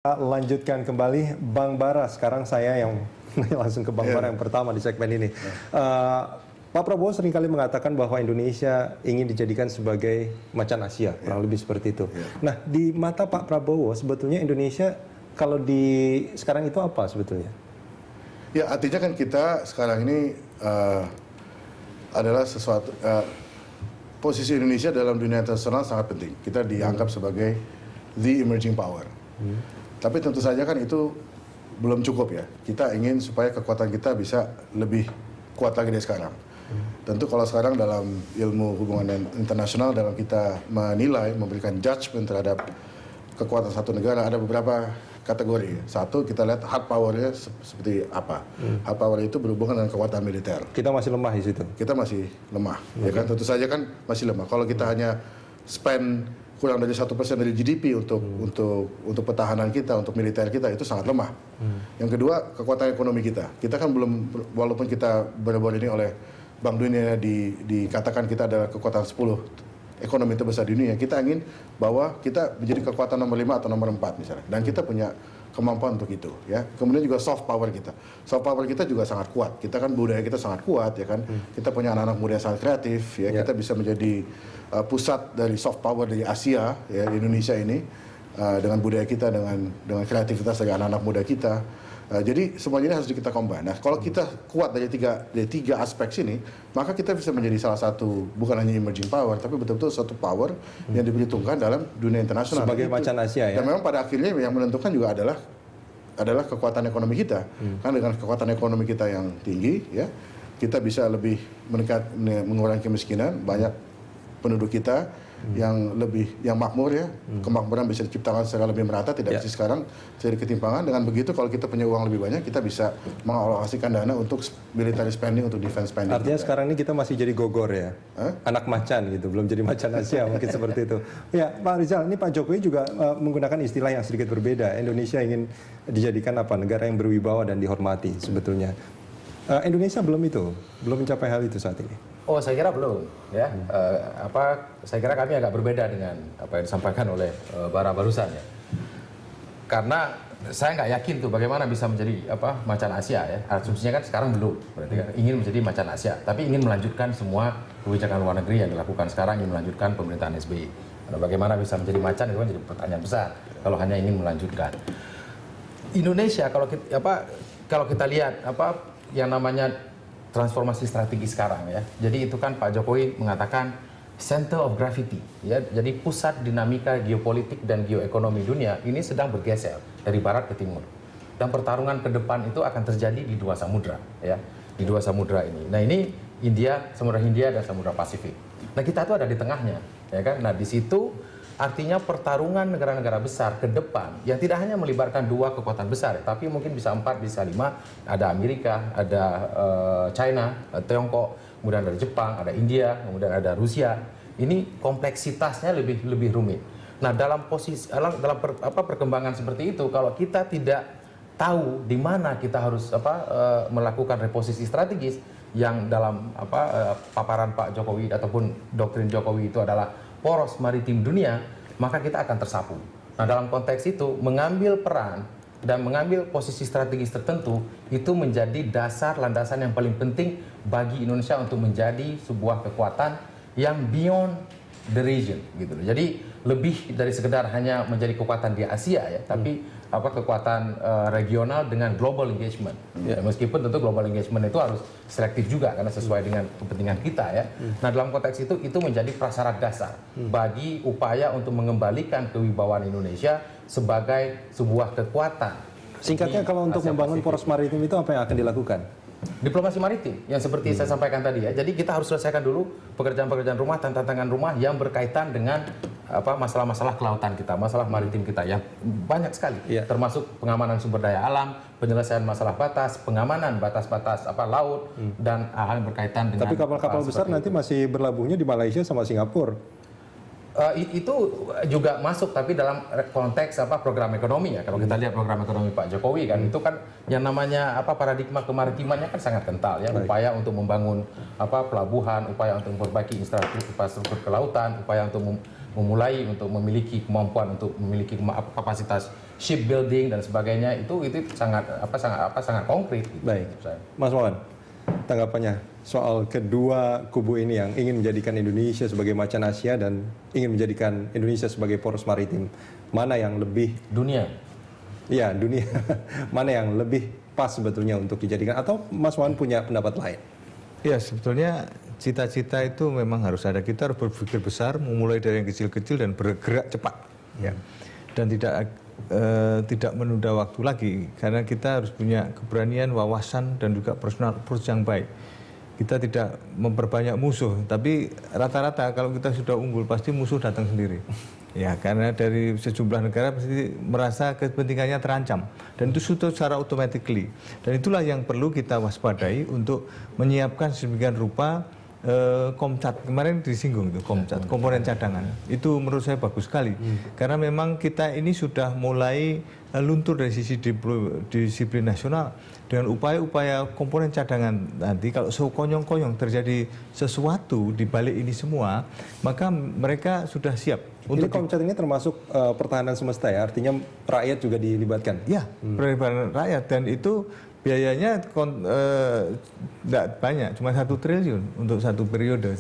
Lanjutkan kembali Bang Bara. Sekarang saya yang langsung ke Bang Bara yang pertama di segmen ini. Pak Prabowo seringkali mengatakan bahwa Indonesia ingin dijadikan sebagai macan Asia, kurang lebih seperti itu. Nah, di mata Pak Prabowo sebetulnya Indonesia kalau di sekarang itu apa sebetulnya? Ya, artinya kan kita sekarang ini adalah sesuatu posisi Indonesia dalam dunia internasional sangat penting. Kita dianggap sebagai the emerging power. Tapi tentu saja kan itu belum cukup ya. Kita ingin supaya kekuatan kita bisa lebih kuat lagi dari sekarang. Tentu kalau sekarang dalam ilmu hubungan internasional, dalam kita menilai, memberikan judgment terhadap kekuatan satu negara, ada beberapa kategori. Satu, kita lihat hard power-nya seperti apa. Hard power itu berhubungan dengan kekuatan militer. Kita masih lemah di situ. Kita masih lemah, ya kan? Tentu saja kan masih lemah. Kalau kita hanya spend kurang dari 1% dari GDP untuk pertahanan kita, untuk militer kita, itu sangat lemah. Yang kedua, kekuatan ekonomi kita. Kita kan belum, walaupun kita baru-baru ini oleh Bank Dunia dikatakan kita adalah kekuatan 10 ekonomi terbesar di dunia, kita ingin bahwa kita menjadi kekuatan nomor 5 atau nomor 4 misalnya. Dan kita punya kemampuan untuk itu, ya. Kemudian juga soft power kita. Soft power kita juga sangat kuat. Kita kan budaya kita sangat kuat, ya kan. Kita punya anak-anak muda yang sangat kreatif, ya. Kita bisa menjadi pusat dari soft power dari Asia, ya, di Indonesia ini, dengan budaya kita, dengan kreativitas dari anak-anak muda kita. Jadi semuanya ini harus kita combine. Nah, kalau kita kuat dari tiga aspek sini, maka kita bisa menjadi salah satu, bukan hanya emerging power, tapi betul-betul suatu power yang diperhitungkan dalam dunia internasional. Sebagai macan Asia, ya. Dan memang pada akhirnya yang menentukan juga adalah kekuatan ekonomi kita. Kan dengan kekuatan ekonomi kita yang tinggi, ya, kita bisa lebih mengurangi kemiskinan, banyak penduduk kita yang makmur, ya. Kemakmuran bisa diciptakan secara lebih merata, tidak seperti sekarang terjadi ketimpangan. Dengan begitu kalau kita punya uang lebih banyak, kita bisa mengalokasikan dana untuk military spending, untuk defense spending. Artinya sekarang ini kita masih jadi gogor, ya. Anak macan gitu, belum jadi macan Asia mungkin seperti itu. Ya, Pak Rizal, ini Pak Jokowi juga menggunakan istilah yang sedikit berbeda. Indonesia ingin dijadikan negara yang berwibawa dan dihormati sebetulnya. Indonesia belum mencapai hal itu saat ini. Oh, saya kira belum, ya. Saya kira kami agak berbeda dengan apa yang disampaikan oleh Bara barusan, ya. Karena saya nggak yakin tuh bagaimana bisa menjadi macan Asia, ya. Asumsinya kan sekarang belum, berarti kan ingin menjadi macan Asia, tapi ingin melanjutkan semua kebijakan luar negeri yang dilakukan sekarang, ingin melanjutkan pemerintahan SBY. Nah, bagaimana bisa menjadi macan itu kan jadi pertanyaan besar kalau hanya ingin melanjutkan. Indonesia kalau kita lihat yang namanya transformasi strategi sekarang, ya. Jadi itu kan Pak Jokowi mengatakan center of gravity, ya. Jadi pusat dinamika geopolitik dan geoekonomi dunia ini sedang bergeser dari barat ke timur. Dan pertarungan ke depan itu akan terjadi di dua samudra, ya. Di dua samudra ini. Nah, ini Samudra Hindia dan Samudra Pasifik. Nah, kita tuh ada di tengahnya, ya kan? Nah, di situ artinya pertarungan negara-negara besar ke depan yang tidak hanya melibatkan dua kekuatan besar, tapi mungkin bisa 4, bisa 5, ada Amerika, ada China, Tiongkok, kemudian ada Jepang, ada India, kemudian ada Rusia. Ini kompleksitasnya lebih rumit. Nah, dalam perkembangan seperti itu, kalau kita tidak tahu di mana kita harus melakukan reposisi strategis yang dalam paparan Pak Jokowi ataupun doktrin Jokowi itu adalah poros maritim dunia, maka kita akan tersapu. Nah, dalam konteks itu, mengambil peran dan mengambil posisi strategis tertentu itu menjadi dasar landasan yang paling penting bagi Indonesia untuk menjadi sebuah kekuatan yang beyond the region, gitu loh. Jadi lebih dari sekedar hanya menjadi kekuatan di Asia, ya, tapi kekuatan regional dengan global engagement. Ya, meskipun tentu global engagement itu harus selektif juga karena sesuai dengan kepentingan kita, ya. Nah, dalam konteks itu menjadi prasyarat dasar bagi upaya untuk mengembalikan kewibawaan Indonesia sebagai sebuah kekuatan. Singkatnya, kalau untuk membangun poros maritim itu apa yang akan dilakukan? Diplomasi maritim yang seperti saya sampaikan tadi, ya. Jadi kita harus selesaikan dulu pekerjaan-pekerjaan rumah, tantangan rumah yang berkaitan dengan masalah-masalah kelautan kita, masalah maritim kita yang banyak sekali, termasuk pengamanan sumber daya alam, penyelesaian masalah batas, pengamanan batas-batas laut, dan hal yang berkaitan dengan. Tapi kapal-kapal besar nanti masih berlabuhnya di Malaysia sama Singapura. Itu juga masuk, tapi dalam konteks program ekonomi, ya. Kalau kita lihat program ekonomi Pak Jokowi kan itu kan yang namanya paradigma kemaritimannya kan sangat kental, ya. Upaya untuk membangun pelabuhan, upaya untuk memperbaiki infrastruktur kelautan, upaya untuk memulai untuk memiliki kemampuan untuk memiliki kapasitas shipbuilding dan sebagainya itu sangat konkret. Gitu, Baik, Mas Wawan, tanggapannya soal kedua kubu ini yang ingin menjadikan Indonesia sebagai macan Asia dan ingin menjadikan Indonesia sebagai poros maritim, mana yang lebih dunia? Ya, dunia. Mana yang lebih pas sebetulnya untuk dijadikan, atau Mas Wawan punya pendapat lain? Ya, sebetulnya cita-cita itu memang harus ada. Kita harus berpikir besar, memulai dari yang kecil-kecil dan bergerak cepat. Ya. Dan tidak menunda waktu lagi, karena kita harus punya keberanian, wawasan, dan juga personal approach yang baik. Kita tidak memperbanyak musuh, tapi rata-rata kalau kita sudah unggul pasti musuh datang sendiri. Ya, karena dari sejumlah negara pasti merasa kepentingannya terancam, dan itu sudah secara automatically. Dan itulah yang perlu kita waspadai untuk menyiapkan sedemikian rupa Komcat. Kemarin disinggung itu Komcat, komponen cadangan. Itu menurut saya bagus sekali, karena memang kita ini sudah mulai luntur dari sisi disiplin nasional. Dengan upaya-upaya komponen cadangan nanti, kalau sekonyong-konyong terjadi sesuatu di balik ini semua, maka mereka sudah siap. Jadi Komcat ini termasuk pertahanan semesta ya, artinya rakyat juga dilibatkan? Ya, perlibatan rakyat, dan itu biayanya tidak banyak, cuma 1 triliun untuk satu periode,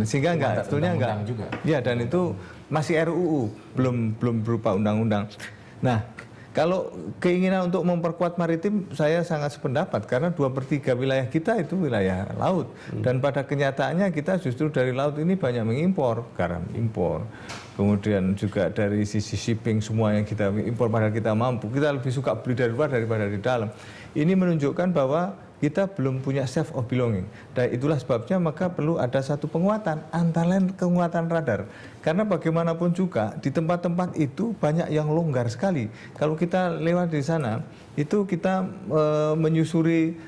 sehingga sebetulnya enggak juga. Ya, dan itu masih RUU, belum berupa undang-undang. Nah, kalau keinginan untuk memperkuat maritim, saya sangat sependapat, karena 2/3 wilayah kita itu wilayah laut, dan pada kenyataannya kita justru dari laut ini banyak mengimpor, garam impor, kemudian juga dari sisi shipping semua yang kita impor padahal kita mampu, kita lebih suka beli dari luar daripada di dalam. Ini menunjukkan bahwa kita belum punya self of belonging. Dan itulah sebabnya maka perlu ada satu penguatan, antara lain penguatan radar. Karena bagaimanapun juga di tempat-tempat itu banyak yang longgar sekali. Kalau kita lewat di sana, itu kita menyusuri,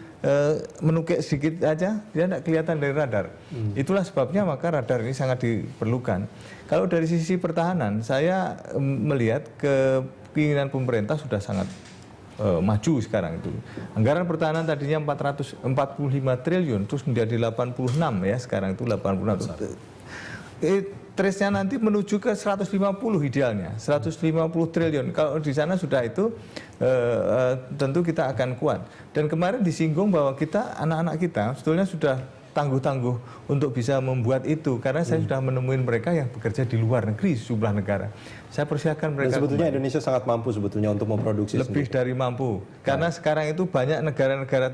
menukik sedikit aja, dia tidak kelihatan dari radar. Itulah sebabnya maka radar ini sangat diperlukan. Kalau dari sisi pertahanan, saya melihat keinginan pemerintah sudah sangat maju sekarang itu. Anggaran pertahanan tadinya 445 triliun terus menjadi 86 ya, sekarang itu 86. Trace-nya nanti menuju ke 150 idealnya, 150 triliun. Kalau di sana sudah itu tentu kita akan kuat. Dan kemarin disinggung bahwa kita, anak-anak kita sebetulnya sudah tangguh-tangguh untuk bisa membuat itu, karena saya sudah menemui mereka yang bekerja di luar negeri sejumlah negara. Saya persiapkan mereka. Dan sebetulnya kembali. Indonesia sangat mampu sebetulnya untuk memproduksi Lebih dari mampu, karena sekarang itu banyak negara-negara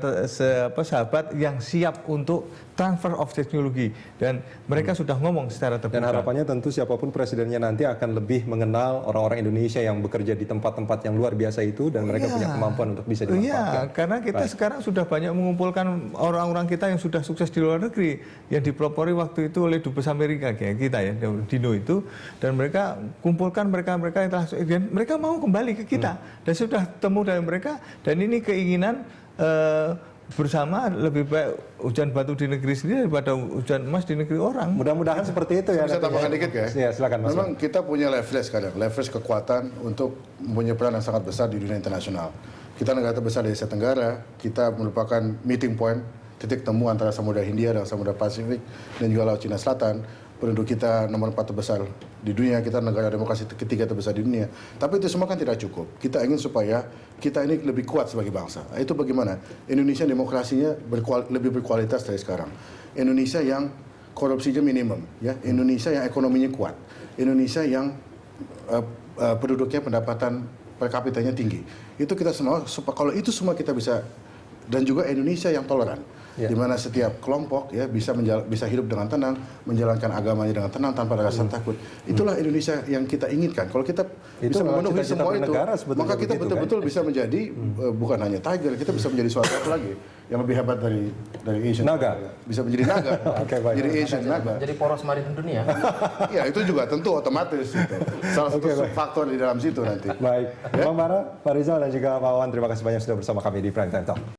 sahabat yang siap untuk transfer of teknologi, dan mereka sudah ngomong secara terbuka. Dan harapannya tentu siapapun presidennya nanti akan lebih mengenal orang-orang Indonesia yang bekerja di tempat-tempat yang luar biasa itu, dan mereka punya kemampuan untuk bisa dimanfaatkan. Iya, karena kita sekarang sudah banyak mengumpulkan orang-orang kita yang sudah sukses di luar negeri, yang dipelopori waktu itu oleh Dubes Amerika kayak kita ya, Dino itu, dan mereka kumpulkan mereka yang telah, dan mereka mau kembali ke kita, dan sudah temu dari mereka, dan ini keinginan bersama lebih baik hujan batu di negeri sendiri daripada hujan emas di negeri orang. Mudah-mudahan seperti itu ya. Bisa tambahkan dikit ya? Ya, silakan Mas. Memang kita punya leverage sekarang, leverage kekuatan untuk mempunyai peran yang sangat besar di dunia internasional. Kita negara terbesar di Asia Tenggara, kita merupakan meeting point, titik temu antara Samudra Hindia dan Samudra Pasifik dan juga Laut Cina Selatan. Penduduk kita nomor 4 terbesar di dunia, kita negara demokrasi ketiga terbesar di dunia. Tapi itu semua kan tidak cukup. Kita ingin supaya kita ini lebih kuat sebagai bangsa. Itu bagaimana? Indonesia demokrasinya lebih berkualitas dari sekarang. Indonesia yang korupsinya minimum, ya. Indonesia yang ekonominya kuat. Indonesia yang penduduknya pendapatan per kapitanya tinggi. Itu kita semua, kalau itu semua kita bisa, dan juga Indonesia yang toleran. Di mana setiap kelompok ya bisa hidup dengan tenang, menjalankan agamanya dengan tenang tanpa ada rasa takut. Itulah Indonesia yang kita inginkan. Kalau kita bisa memenuhi semua itu, maka kita betul-betul bisa menjadi bukan hanya tiger, kita bisa menjadi suatu apa lagi yang lebih hebat dari Asian. Naga. Bisa menjadi naga. Jadi Asian naga. Jadi poros maritim dunia. Ya itu juga tentu otomatis. Gitu. Salah satu faktor di dalam situ nanti. Baik, Bang Bara, Pak Rizal dan juga Pak Wawan, terima kasih banyak sudah bersama kami di Prime Time Talk.